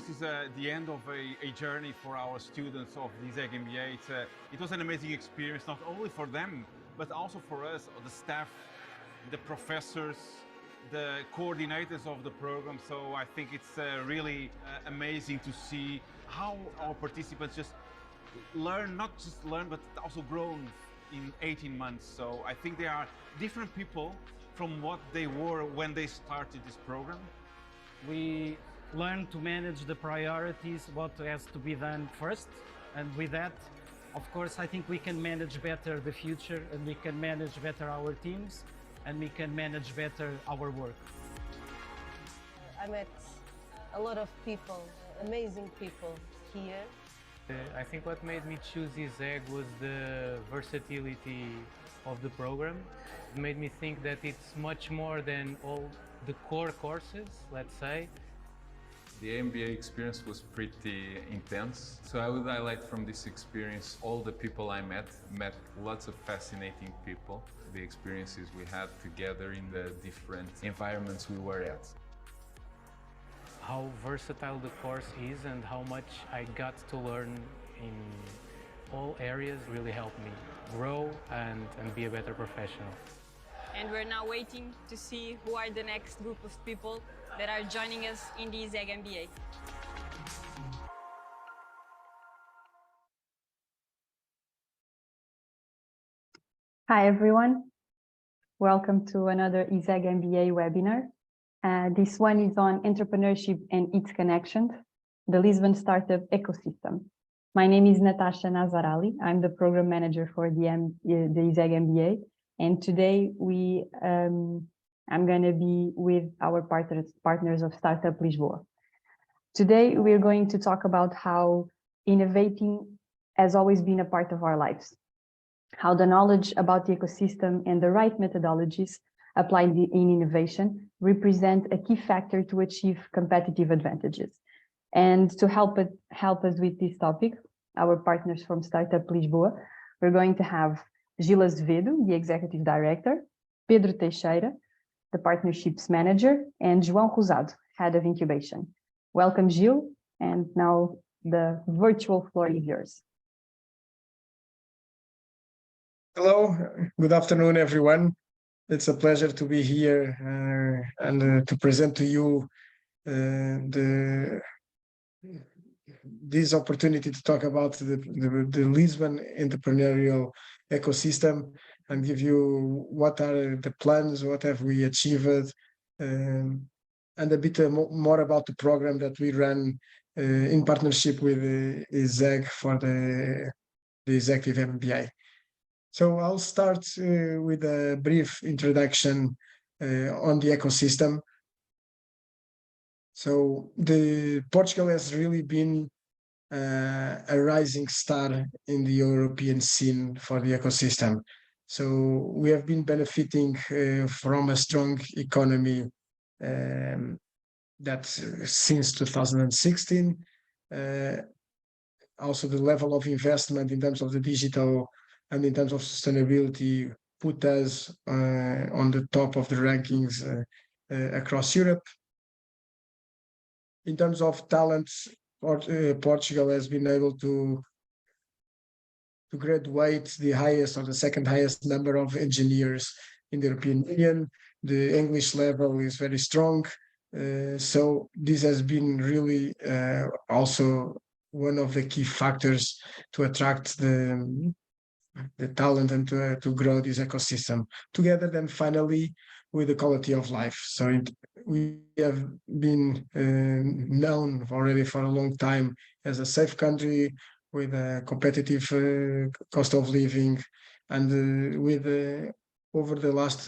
this is the end of a journey for our students of the ISEG MBA. It was an amazing experience, not only for them, but also for us, the staff, the professors, the coordinators of the program. So I think it's really amazing to see how our participants just learn, not just learn, but also grown in 18 months. So I think they are different people from what they were when they started this program. We learn to manage the priorities, what has to be done first, and with that, of course, I think we can manage better the future, and we can manage better our teams, and we can manage better our work. I met a lot of people, amazing people here. I think what made me choose ISEG was the versatility of the program. It made me think that it's much more than all the core courses, let's say. The MBA experience was pretty intense. So I would highlight from this experience all the people I met lots of fascinating people, the experiences we had together in the different environments we were at. How versatile the course is and how much I got to learn in all areas really helped me grow and be a better professional. And we're now waiting to see who are the next group of people that are joining us in the ISEG MBA. Hi everyone, welcome to another ISEG MBA webinar. This one is on entrepreneurship and its connections, the Lisbon startup ecosystem. My name is Natasha Nazarali. I'm the program manager for the ISEG MBA. And today I'm going to be with our partners of Startup Lisboa. Today, we're going to talk about how innovating has always been a part of our lives, how the knowledge about the ecosystem and the right methodologies applied in innovation represent a key factor to achieve competitive advantages. And to help us with this topic, our partners from Startup Lisboa, we're going to have Gil Azevedo, the Executive Director, Pedro Teixeira, the Partnerships Manager, and João Rosado, Head of Incubation. Welcome, Gil, and now the virtual floor is yours. Hello, good afternoon, everyone. It's a pleasure to be here and to present to you this opportunity to talk about the Lisbon entrepreneurial ecosystem and give you what are the plans, what have we achieved, and a bit more about the program that we run in partnership with ISEG for the Executive MBA. So I'll start with a brief introduction on the ecosystem. So Portugal has really been a rising star in the European scene for the ecosystem. So we have been benefiting from a strong economy that since 2016. Also the level of investment in terms of the digital and in terms of sustainability put us on the top of the rankings across Europe. In terms of talents, Portugal has been able to graduate the highest or the second highest number of engineers in the European Union. The English level is very strong. So this has been really also one of the key factors to attract the talent and to grow this ecosystem together. Then finally with the quality of life. So we have been known already for a long time as a safe country with a competitive cost of living, and with over the last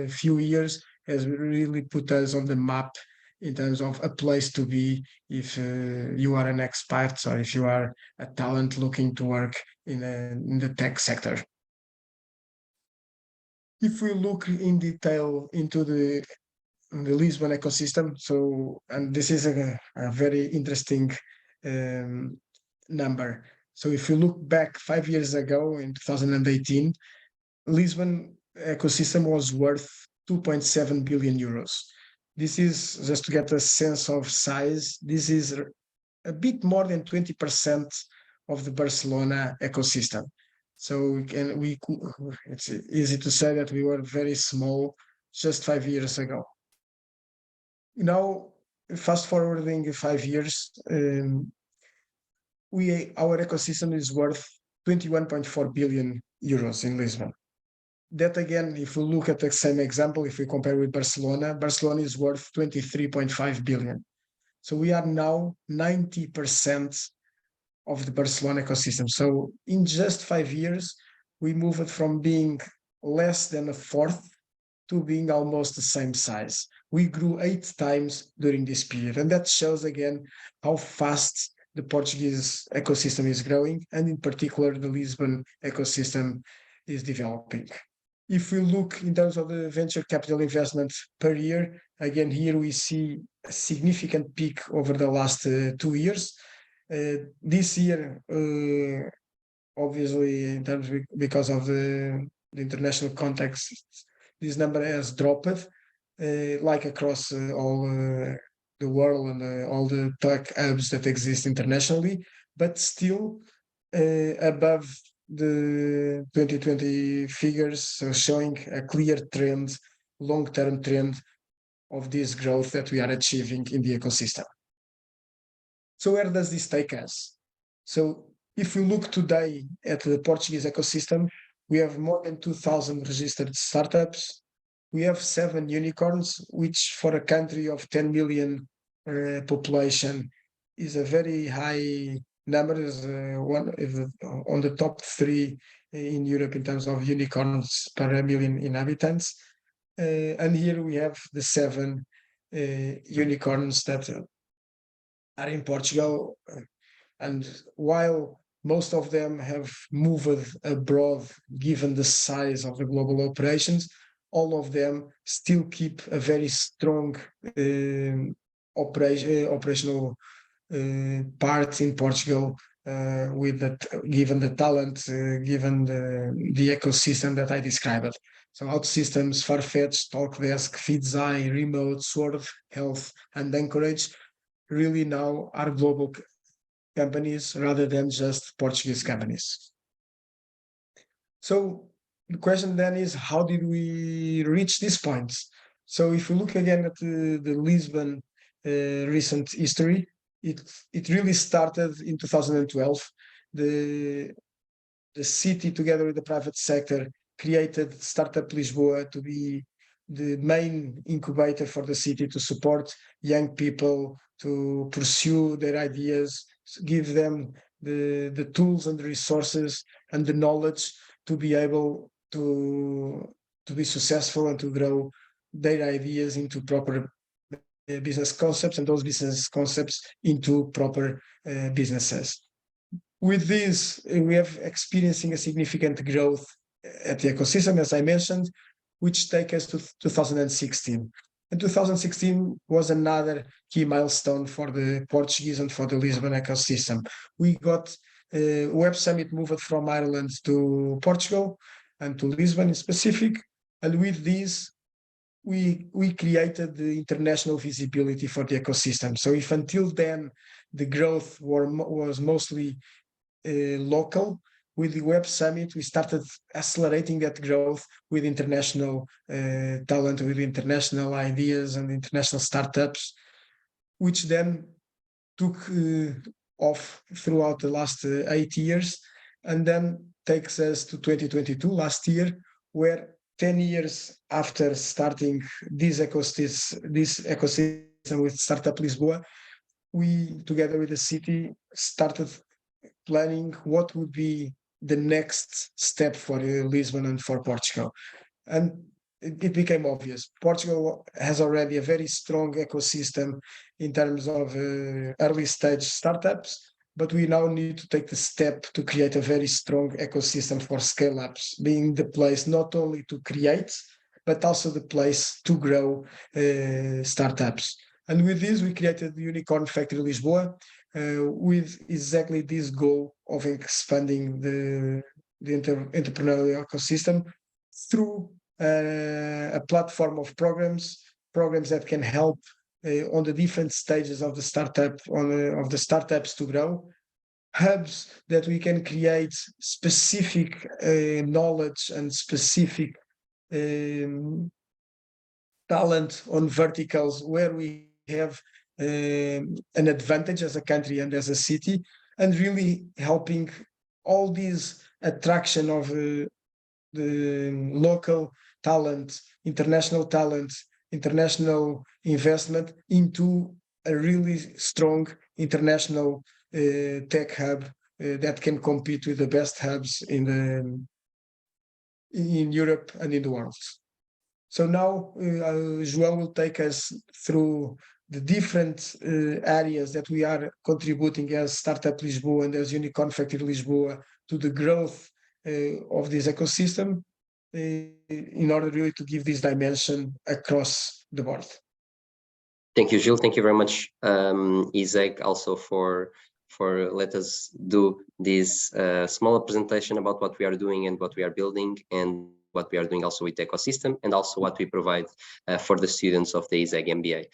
few years has really put us on the map in terms of a place to be if you are an expert or if you are a talent looking to work in the tech sector. If we look in detail into the Lisbon ecosystem, and this is a very interesting number. So if you look back 5 years ago in 2018, Lisbon ecosystem was worth 2.7 billion euros. This is just to get a sense of size. This is a bit more than 20% of the Barcelona ecosystem. So it's easy to say that we were very small just 5 years ago. Now, fast forwarding 5 years, our ecosystem is worth 21.4 billion euros in Lisbon. That again, if we look at the same example, if we compare with Barcelona, Barcelona is worth 23.5 billion. So we are now 90% of the Barcelona ecosystem. So in just 5 years, we moved from being less than a fourth to being almost the same size. We grew 8 times during this period. And that shows again how fast the Portuguese ecosystem is growing, and in particular, the Lisbon ecosystem is developing. If we look in terms of the venture capital investment per year, again, here we see a significant peak over the last 2 years. This year, obviously, in terms because of the international context, this number has dropped, like across all the world and all the tech hubs that exist internationally, but still above the 2020 figures, so showing a clear trend, long-term trend of this growth that we are achieving in the ecosystem. So where does this take us? So if we look today at the Portuguese ecosystem, we have more than 2,000 registered startups. We have 7 unicorns, which for a country of 10 million population is a very high number, is on the top 3 in Europe in terms of unicorns per million inhabitants. And here we have the 7 unicorns that are in Portugal. And while most of them have moved abroad, given the size of the global operations, all of them still keep a very strong operational part in Portugal, with that, given the talent, given the ecosystem that I described. So OutSystems, Farfetch, Talkdesk, Feedzai, Remote, Sword, Health, and Anchorage really now are global companies rather than just Portuguese companies. So the question then is, how did we reach this point? So if we look again at the Lisbon recent history, it really started in 2012. The city, together with the private sector, created Startup Lisboa to be the main incubator for the city to support young people to pursue their ideas, give them the tools and the resources and the knowledge to be able to be successful and to grow their ideas into proper business concepts, and those business concepts into proper businesses. With this, we have experiencing a significant growth at the ecosystem, as I mentioned, which take us to 2016. And 2016 was another key milestone for the Portuguese and for the Lisbon ecosystem. We got Web Summit moved from Ireland to Portugal and to Lisbon in specific. And with this, we created the international visibility for the ecosystem. So if until then the growth was mostly local, with the Web Summit, we started accelerating that growth with international talent, with international ideas and international startups, which then took off throughout the last 8 years, and then takes us to 2022, last year, where 10 years after starting this ecosystem with Startup Lisboa, we, together with the city, started planning what would be the next step for Lisbon and for Portugal. And it became obvious. Portugal has already a very strong ecosystem in terms of early stage startups, but we now need to take the step to create a very strong ecosystem for scale-ups, being the place not only to create, but also the place to grow startups. And with this, we created the Unicorn Factory Lisboa, with exactly this goal of expanding the entrepreneurial ecosystem through a platform of programs programs that can help on the different stages of the startup, of the startups to grow. Hubs that we can create specific knowledge and specific talent on verticals where we have an advantage as a country and as a city, and really helping all these attraction of the local talent, international investment into a really strong international tech hub that can compete with the best hubs in Europe and in the world. So now João will take us through the different areas that we are contributing as Startup Lisboa and as Unicorn Factory Lisboa to the growth of this ecosystem in order really to give this dimension across the board. Thank you, Gil. Thank you very much, ISEG, also for let us do this smaller presentation about what we are doing and what we are building, and what we are doing also with the ecosystem, and also what we provide for the students of the ISEG MBA.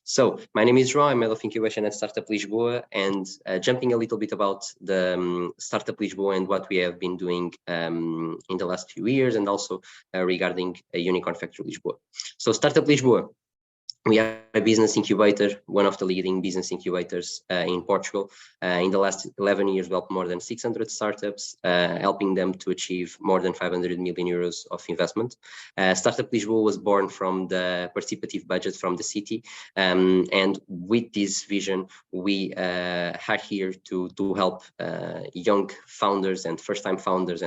So my name is righ, I'm Head of Incubation at Startup Lisboa, and jumping a little bit about the Startup Lisboa and what we have been doing in the last few years, and also regarding Unicorn Factory Lisboa. So Startup Lisboa, we are a business incubator, one of the leading business incubators in Portugal. In the last 11 years, we helped more than 600 startups, helping them to achieve more than 500 million euros of investment. Startup Lisboa was born from the participative budget from the city. And with this vision, we are here to help young founders and first-time founders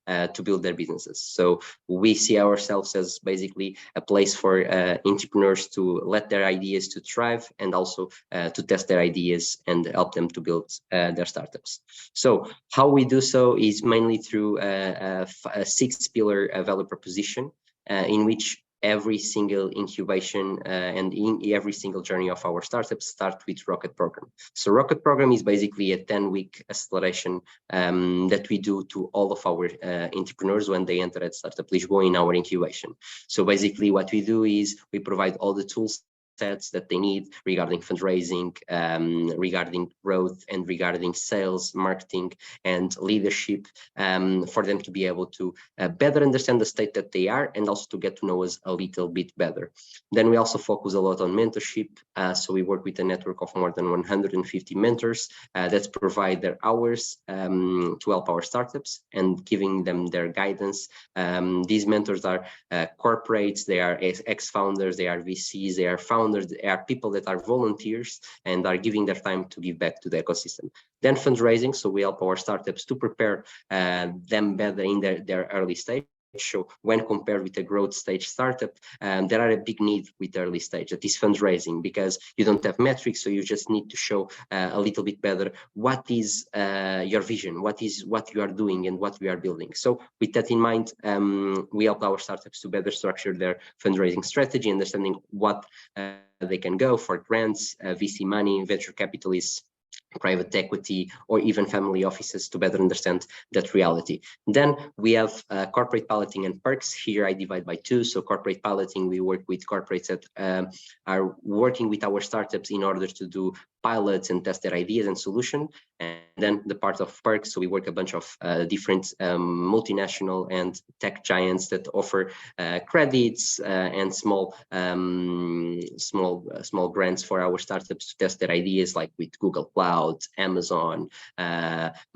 to build their businesses. So we see ourselves as basically a place for entrepreneurs to let their ideas to thrive, and also to test their ideas and help them to build their startups. So how we do so is mainly through a 6-pillar value proposition in which every single incubation and in every single journey of our startups start with Rocket Program. So Rocket Program is basically a 10-week acceleration that we do to all of our entrepreneurs when they enter at Startup Lisboa in our incubation. So basically what we do is we provide all the tools sets that they need regarding fundraising, regarding growth, and regarding sales, marketing, and leadership, for them to be able to better understand the state that they are, and also to get to know us a little bit better. Then we also focus a lot on mentorship. So we work with a network of more than 150 mentors that provide their hours to help our startups and giving them their guidance. These mentors are corporates, they are ex-founders, they are VCs, they are founders, they are people that are volunteers and are giving their time to give back to the ecosystem. Then fundraising, so we help our startups to prepare them better in their early stage. So when compared with a growth stage startup, there are a big need with early stage, that is fundraising, because you don't have metrics, so you just need to show a little bit better what is your vision, what you are doing and what we are building. So with that in mind, we help our startups to better structure their fundraising strategy, understanding what they can go for grants, VC money, venture capitalists, private equity, or even family offices, to better understand that reality. Then we have corporate piloting and perks. Here I divide by two. So corporate piloting, we work with corporates that are working with our startups in order to do pilots and test their ideas and solution. And then the part of perks, so we work a bunch of different multinational and tech giants that offer credits and small grants for our startups to test their ideas, like with Google Cloud, Amazon,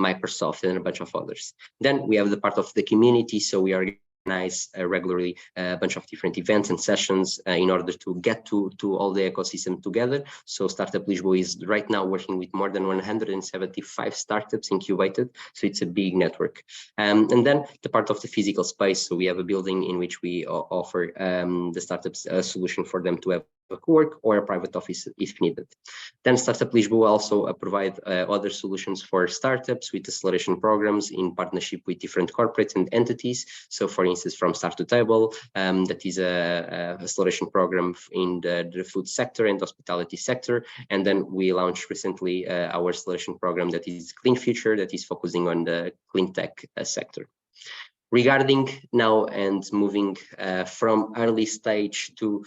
Microsoft, and a bunch of others. Then we have the part of the community, so we organize regularly a bunch of different events and sessions in order to get to all the ecosystem together. So Startup Lisboa is right now working with more than 175 startups incubated, so it's a big network. And then the part of the physical space, so we have a building in which we offer the startups a solution for them to have a co-work or a private office if needed. Then Startup Lisboa also provide other solutions for startups with acceleration programs in partnership with different corporates and entities. So for instance, from Start to Table, that is a acceleration program in the food sector and hospitality sector. And then we launched recently our acceleration program that is Clean Future, that is focusing on the clean tech sector. Regarding now and moving from early stage to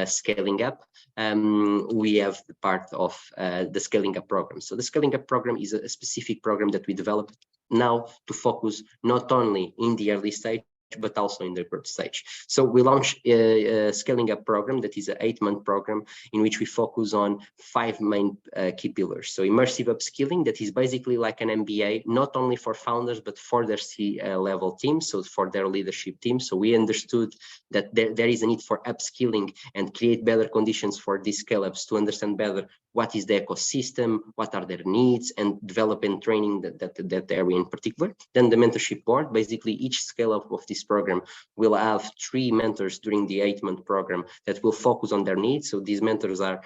scaling up, we have the part of the scaling up program. So the scaling up program is a specific program that we developed now to focus not only in the early stage, but also in the growth stage. So we launched a scaling up program that is an 8-month program in which we focus on 5 main key pillars. So immersive upskilling, that is basically like an MBA, not only for founders, but for their C-level teams, so for their leadership team. So we understood that there is a need for upskilling and create better conditions for these scale-ups to understand better what is the ecosystem, what are their needs, and develop and training that area in particular. Then the mentorship board, basically each scale-up of this program will have 3 mentors during the 8-month program that will focus on their needs. So these mentors are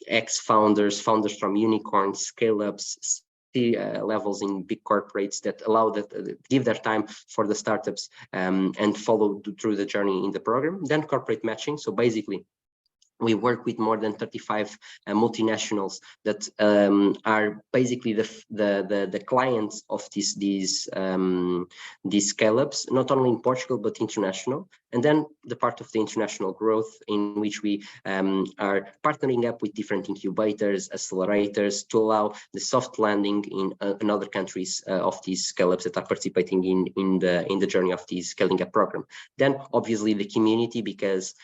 ex-founders, founders from unicorns, scale-ups, levels in big corporates that allow that give their time for the startups and follow through the journey in the program. Then corporate matching. So basically, we work with more than 35 multinationals that are basically the clients of these scale-ups, not only in Portugal but international. And then the part of the international growth, in which we are partnering up with different incubators, accelerators, to allow the soft landing in other countries of these scale-ups that are participating in the journey of this scaling up program. Then obviously the community, because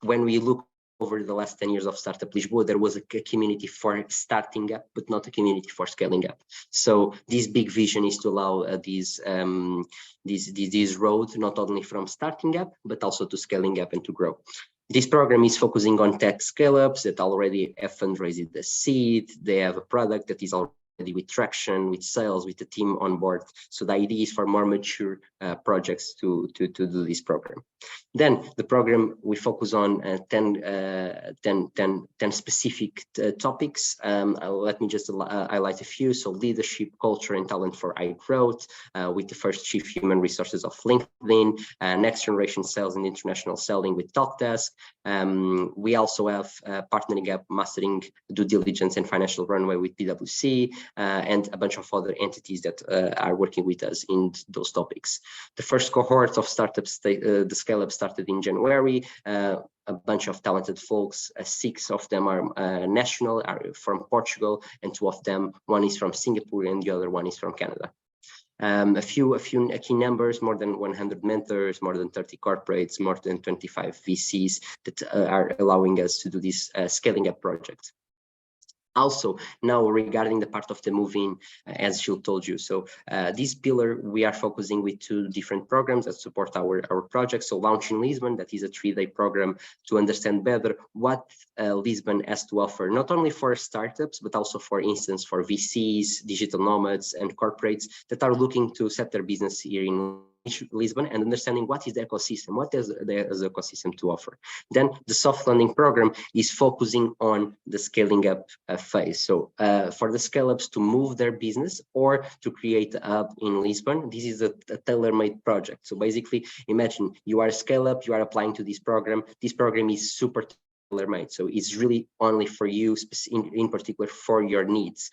when we look over the last 10 years of Startup Lisboa, there was a community for starting up, but not a community for scaling up. So this big vision is to allow this road, not only from starting up, but also to scaling up and to grow. This program is focusing on tech scale-ups that already have fundraised the seed. They have a product that is already with traction, with sales, with the team on board. So the idea is for more mature projects to do this program. Then the program, we focus on 10 specific topics. Let me just highlight a few. So leadership, culture, and talent for high growth, with the first chief human resources of LinkedIn, next generation sales and international selling with TalkDesk. We also have partnering up, mastering due diligence and financial runway with PwC, and a bunch of other entities that are working with us in those topics. The first cohort of startups, the scale-up started in January. A bunch of talented folks, 6 of them are national, are from Portugal, and 2 of them, one is from Singapore and the other one is from Canada. A few key numbers: more than 100 mentors, more than 30 corporates, more than 25 VCs that are allowing us to do this scaling up project. Also, now regarding the part of the move-in, as Gil told you, so this pillar, we are focusing with 2 different programs that support our project. So Launch in Lisbon, that is a 3-day program to understand better what Lisbon has to offer, not only for startups, but also, for instance, for VCs, digital nomads, and corporates that are looking to set their business here in Lisbon, and understanding what is the ecosystem, what does the ecosystem to offer. Then the soft landing program is focusing on the scaling up phase. So for the scale-ups to move their business or to create a hub in Lisbon, this is a tailor-made project. So basically, imagine you are a scale-up, you are applying to this program. This program is super tailor-made, so it's really only for you, in particular for your needs.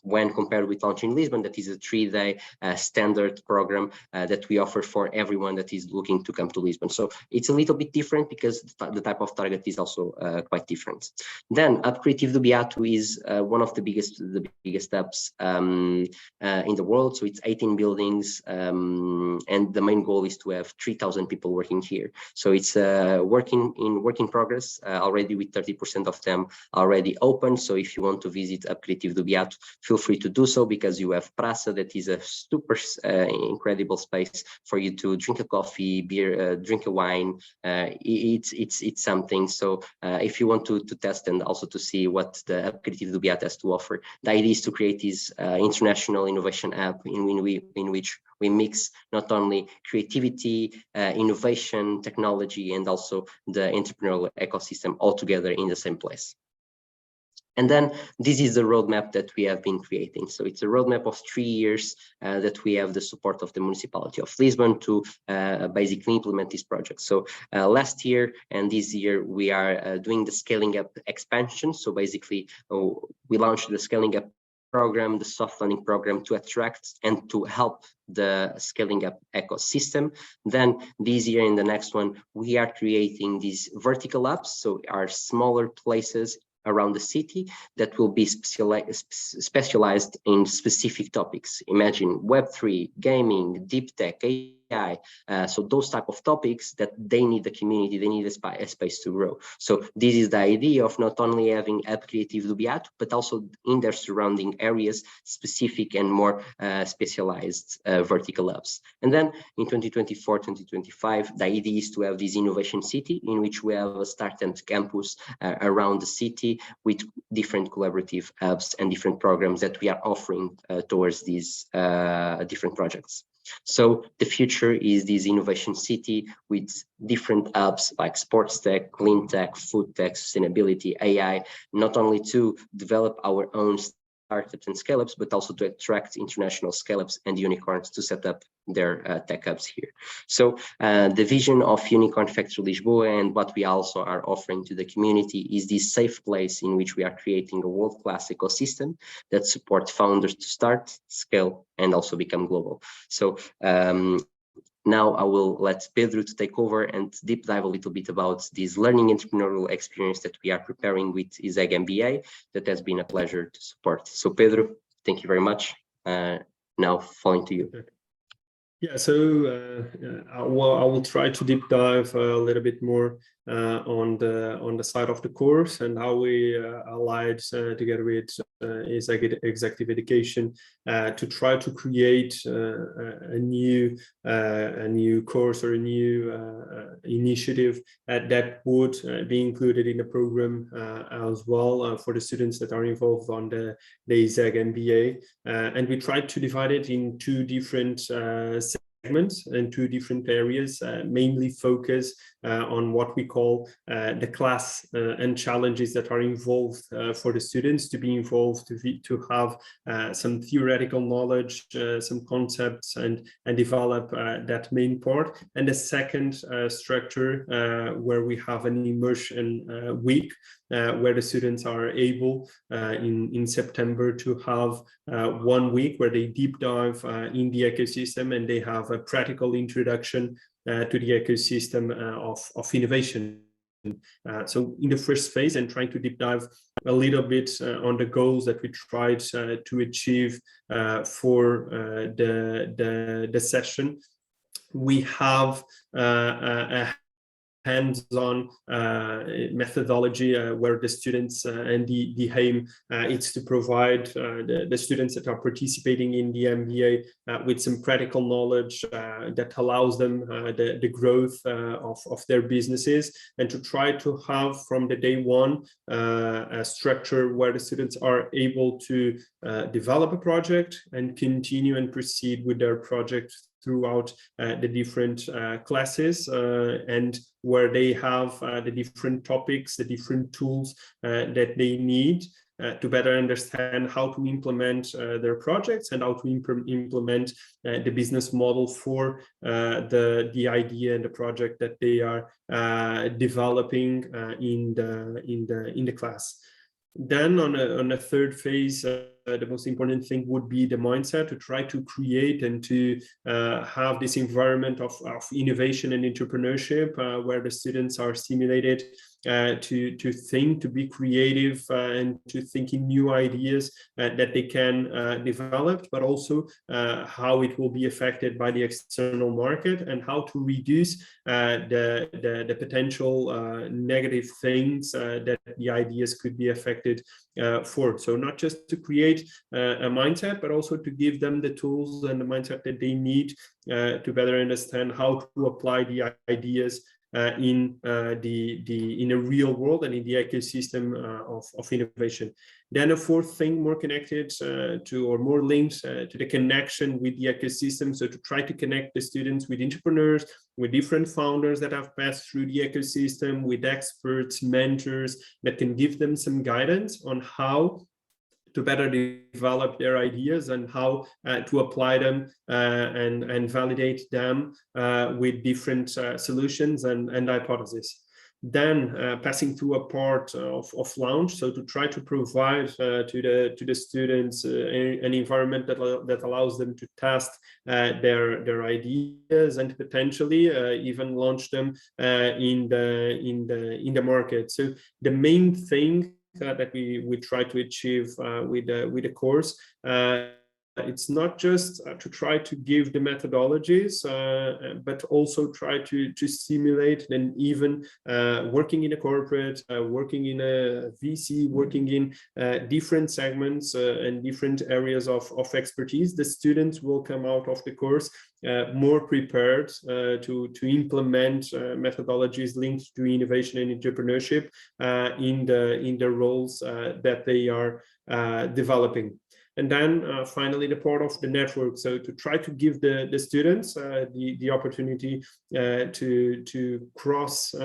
When compared with Launch in Lisbon, that is a 3-day standard program that we offer for everyone that is looking to come to Lisbon. So it's a little bit different because the type of target is also quite different. Then Hub Creative do Beato is one of the biggest hubs in the world. So it's 18 buildings, and the main goal is to have 3,000 people working here. So it's work in progress, already with 30% of them already open. So if you want to visit Hub Creative do Beato, feel free to do so, because you have Praça, that is a super incredible space for you to drink a coffee, beer, drink a wine. It's something. So if you want to test and also to see what the Hub Creative do Beato has to offer, the idea is to create this international innovation app in which we mix not only creativity, innovation, technology, and also the entrepreneurial ecosystem all together in the same place. And then this is the roadmap that we have been creating. So it's a roadmap of 3 years that we have the support of the municipality of Lisbon to basically implement this project. So last year and this year, we are doing the scaling up expansion. So basically, we launched the scaling up program, the soft funding program, to attract and to help the scaling up ecosystem. Then this year, in the next one, we are creating these vertical hubs, so are smaller places around the city that will be specialized in specific topics. Imagine Web3, gaming, deep tech, AI. So those type of topics that they need the community, they need a space to grow. So this is the idea of not only having Hub Criativo do Beato, but also in their surrounding areas, specific and more specialized vertical hubs. And then in 2024, 2025, the idea is to have this innovation city in which we have a startup campus around the city with different collaborative hubs and different programs that we are offering towards these different projects. So the future is this innovation city with different hubs like sports tech, clean tech, food tech, sustainability, AI, not only to develop our own startups and scale-ups, but also to attract international scale-ups and unicorns to set up their tech hubs here. So the vision of Unicorn Factory Lisboa and what we also are offering to the community is this safe place in which we are creating a world-class ecosystem that supports founders to start, scale, and also become global. So now I will let Pedro to take over and deep dive a little bit about this learning entrepreneurial experience that we are preparing with ISEG MBA that has been a pleasure to support. So Pedro, thank you very much. Now falling to you. Yeah, so I will try to deep dive a little bit more on the side of the course and how we allied together with executive education to try to create a new course or a new initiative that would be included in the program as well for the students that are involved on the ISEG MBA, and we tried to divide it in two different segments and two different areas, mainly focus on what we call the class and challenges that are involved for the students to be involved, to have some theoretical knowledge, some concepts, and develop that main part. And the second structure where we have an immersion week where the students are able in September to have 1 week where they deep dive in the ecosystem and they have a practical introduction to the ecosystem of innovation. So in the first phase, and trying to deep dive a little bit on the goals that we tried to achieve for the session, we have a hands-on methodology where the students and the aim is to provide the students that are participating in the MBA with some practical knowledge that allows them the growth of their businesses, and to try to have from the day one a structure where the students are able to develop a project and continue and proceed with their project throughout the different classes, and where they have the different topics, the different tools that they need to better understand how to implement their projects and how to implement the business model for the idea and the project that they are developing in the class. Then on a third phase, the most important thing would be the mindset, to try to create and to have this environment of innovation and entrepreneurship where the students are stimulated to think, to be creative, and to think in new ideas that they can develop, but also how it will be affected by the external market and how to reduce the potential negative things that the ideas could be affected for. So not just to create a mindset, but also to give them the tools and the mindset that they need to better understand how to apply the ideas in a real world and in the ecosystem of innovation. Then a fourth thing, more connected to, or more linked to the connection with the ecosystem. So to try to connect the students with entrepreneurs, with different founders that have passed through the ecosystem, with experts, mentors that can give them some guidance on how to better develop their ideas and how to apply them and validate them with different solutions and hypotheses. then passing through a part of launch, so to try to provide to the students an environment that allows them to test their ideas and potentially even launch them in the market. So the main thing that we try to achieve with the course, it's not just to try to give the methodologies, but also try to stimulate and even working in a corporate, working in a VC, working in different segments and different areas of expertise. The students will come out of the course more prepared to implement methodologies linked to innovation and entrepreneurship in the roles that they are developing. And then finally, the part of the network. So to try to give the students the opportunity to cross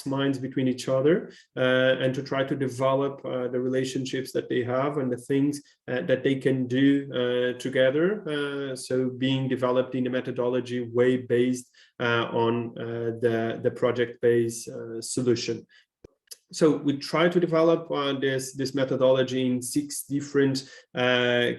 minds between each other and to try to develop the relationships that they have and the things that they can do together. So being developed in a methodology way based on the project-based solution. So we try to develop this methodology in 6 different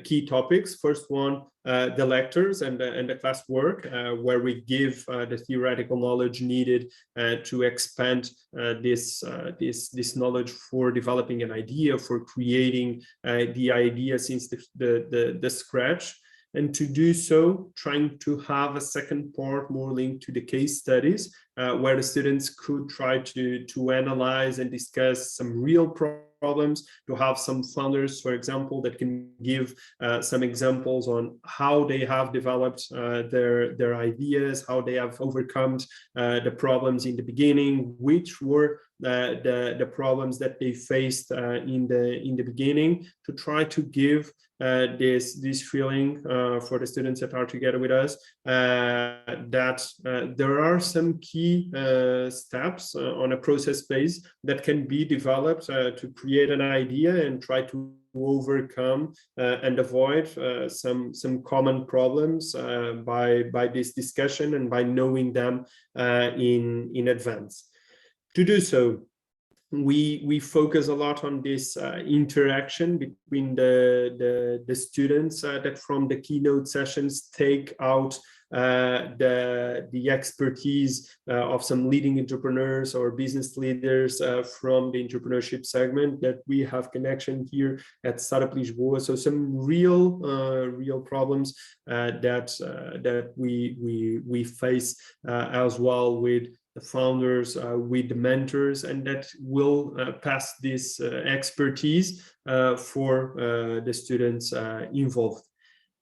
key topics. First one, the lectures and the classwork, where we give the theoretical knowledge needed to expand this knowledge for developing an idea, for creating the idea since the scratch. And to do so, trying to have a second part more linked to the case studies, where the students could try to analyze and discuss some real problems, to have some founders, for example, that can give some examples on how they have developed their ideas, how they have overcome the problems in the beginning, which were the problems that they faced in the beginning, to try to give this feeling for the students that are together with us that there are some key steps on a process base that can be developed to create an idea and try to overcome and avoid some common problems by this discussion and by knowing them in advance. To do so, we focus a lot on this interaction between the students that from the keynote sessions take out the expertise of some leading entrepreneurs or business leaders from the entrepreneurship segment that we have connection here at Startup Lisboa. So some real problems that we face as well with the founders, with the mentors, and that will pass this expertise for the students involved.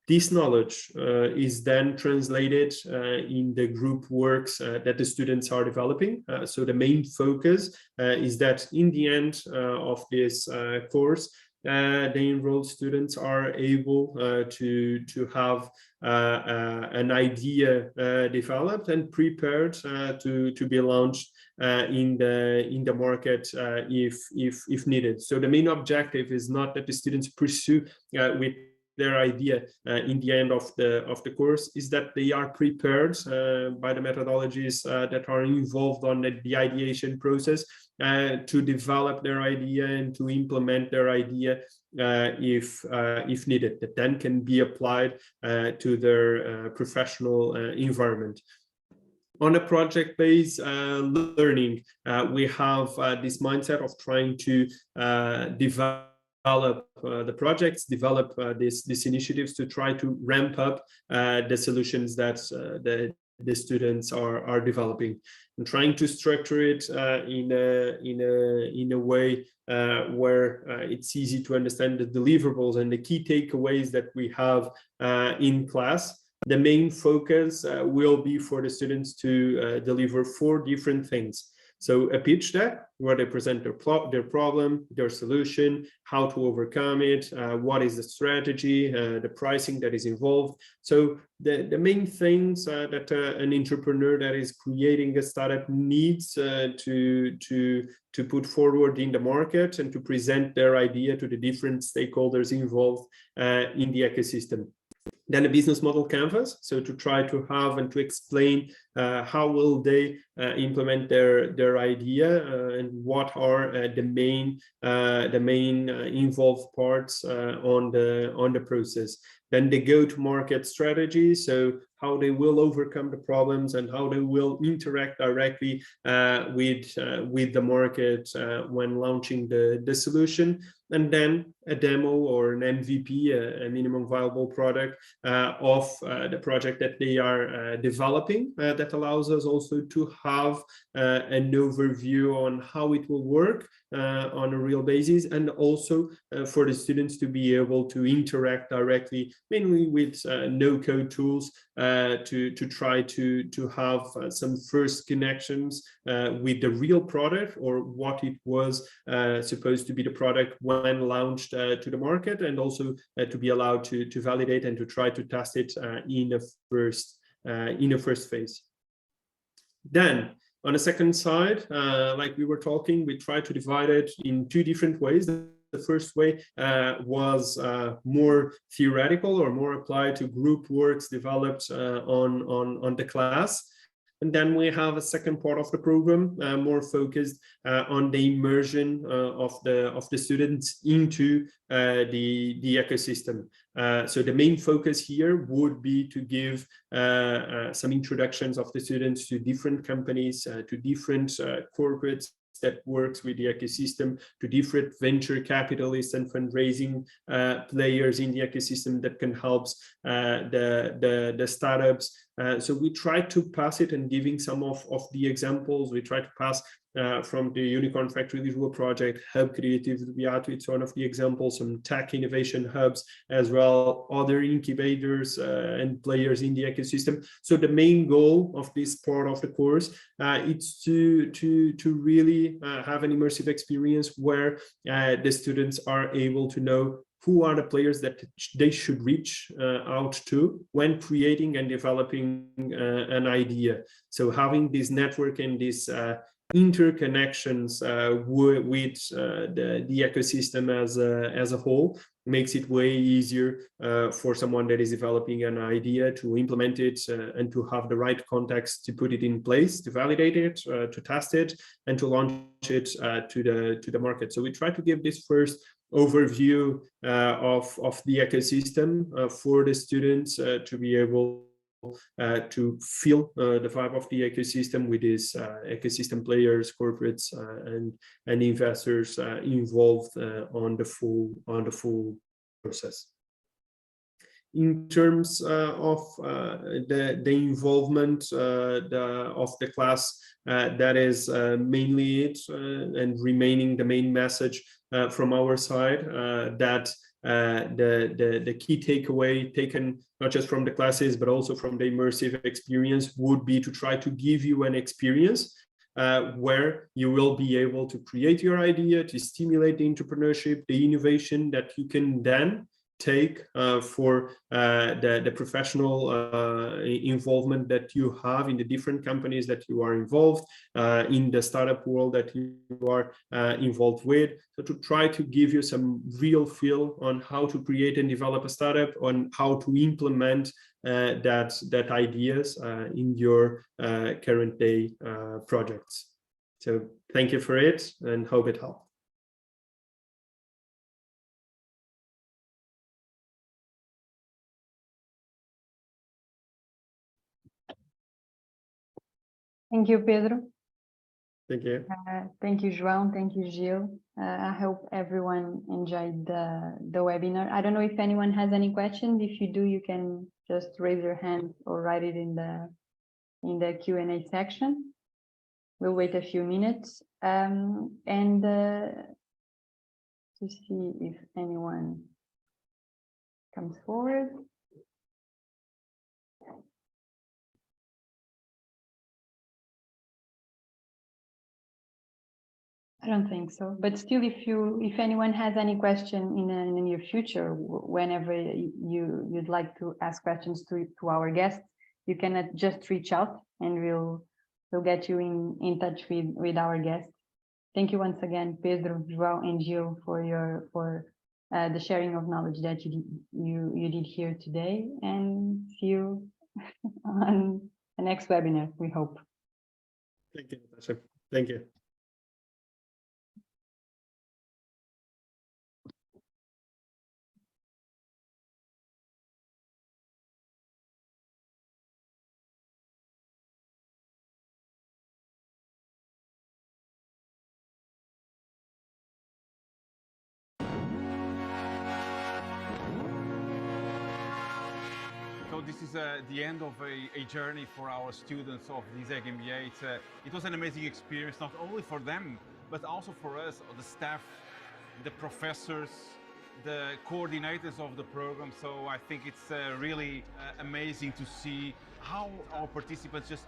This knowledge is then translated in the group works that the students are developing. So the main focus is that in the end of this course, the enrolled students are able to have an idea developed and prepared to be launched in the market if needed. So the main objective is not that the students pursue with their idea in the end of the course, is that they are prepared by the methodologies that are involved on the ideation process to develop their idea and to implement their idea if needed, that then can be applied to their professional environment. On a project-based learning, we have this mindset of trying to develop the projects, develop these initiatives to try to ramp up the solutions that the students are developing, and trying to structure it in a way where it's easy to understand the deliverables and the key takeaways that we have in class. The main focus will be for the students to deliver 4 different things. So a pitch deck where they present their problem, their solution, how to overcome it, what is the strategy, the pricing that is involved. So the main things that an entrepreneur that is creating a startup needs to put forward in the market and to present their idea to the different stakeholders involved in the ecosystem. Then a business model canvas, so to try to have and to explain how will they implement their idea and what are the main involved parts on the process. Then the go-to-market strategy, so how they will overcome the problems and how they will interact directly with the market when launching the solution. And then a demo or an MVP, a minimum viable product of the project that they are developing, that allows us also to have an overview on how it will work on a real basis, and also for the students to be able to interact directly, mainly with no-code tools, to try to have some first connections with the real product, or what it was supposed to be the product when launched to the market, and also to be allowed to validate and to try to test it in a first phase. Then on the second side, like we were talking, we try to divide it in two different ways. The first way was more theoretical or more applied to group works developed on the class. And then we have a second part of the program more focused on the immersion of the students into the ecosystem. So the main focus here would be to give some introductions of the students to different companies, to different corporates that works with the ecosystem, to different venture capitalists and fundraising players in the ecosystem that can help the startups. So we try to pass it, and giving some of the examples, we try to pass from the Unicorn Factory Lisboa project, Hub Creative do Beato, it's one of the examples, some tech innovation hubs as well, other incubators and players in the ecosystem. So the main goal of this part of the course is to really have an immersive experience where the students are able to know who are the players that they should reach out to when creating and developing an idea. So having this network and this interconnections with the ecosystem as a whole makes it way easier for someone that is developing an idea to implement it and to have the right context to put it in place, to validate it, to test it, and to launch it to the market. So we try to give this first overview of the ecosystem for the students to be able to feel the vibe of the ecosystem with these ecosystem players, corporates, and investors involved on the full process. In terms of the involvement of the class, that is mainly it, and remaining the main message from our side, that the key takeaway taken not just from the classes but also from the immersive experience would be to try to give you an experience where you will be able to create your idea, to stimulate the entrepreneurship, the innovation that you can then take for the professional involvement that you have in the different companies that you are involved in the startup world that you are involved with. So to try to give you some real feel on how to create and develop a startup, on how to implement that ideas in your current day projects. So thank you for it, and hope it helped. Thank you, Pedro. Thank you. Thank you, João. Thank you, Gil. I hope everyone enjoyed the webinar. I don't know if anyone has any questions. If you do, you can just raise your hand or write it in the Q&A section. We'll wait a few minutes and to see if anyone comes forward. I don't think so, but still, if anyone has any question in the near future, whenever you'd like to ask questions to our guests, you can just reach out, and we'll get you in touch with our guests. Thank you once again, Pedro, João, and Gil, for the sharing of knowledge that you did here today, and see you on the next webinar, we hope. Thank you, Natasha. Thank you. So this is the end of a journey for our students of the ISEG MBA. It was an amazing experience, not only for them, but also for us, the staff, the professors, the coordinators of the program. So I think it's really amazing to see how our participants just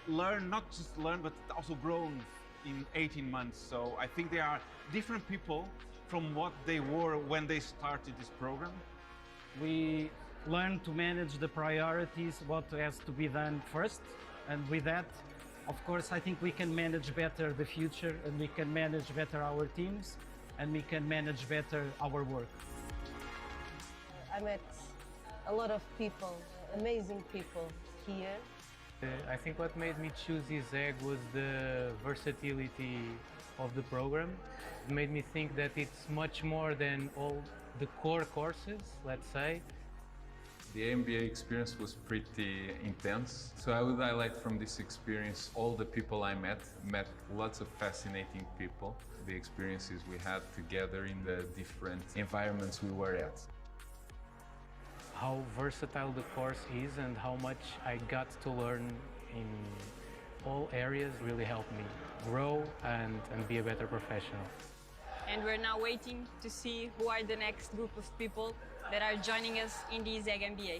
learn, not just learn, but also grown in 18 months. So I think they are different people from what they were when they started this program. We learn to manage the priorities, what has to be done first. And with that, of course, I think we can manage better the future, and we can manage better our teams, and we can manage better our work. I met a lot of people, amazing people here. I think what made me choose ISEG was the versatility of the program. It made me think that it's much more than all the core courses, let's say. The MBA experience was pretty intense. So I would highlight from this experience all the people I met lots of fascinating people, the experiences we had together in the different environments we were at. How versatile the course is and how much I got to learn in all areas really helped me grow and be a better professional. And we're now waiting to see who are the next group of people that are joining us in the ISEG MBA.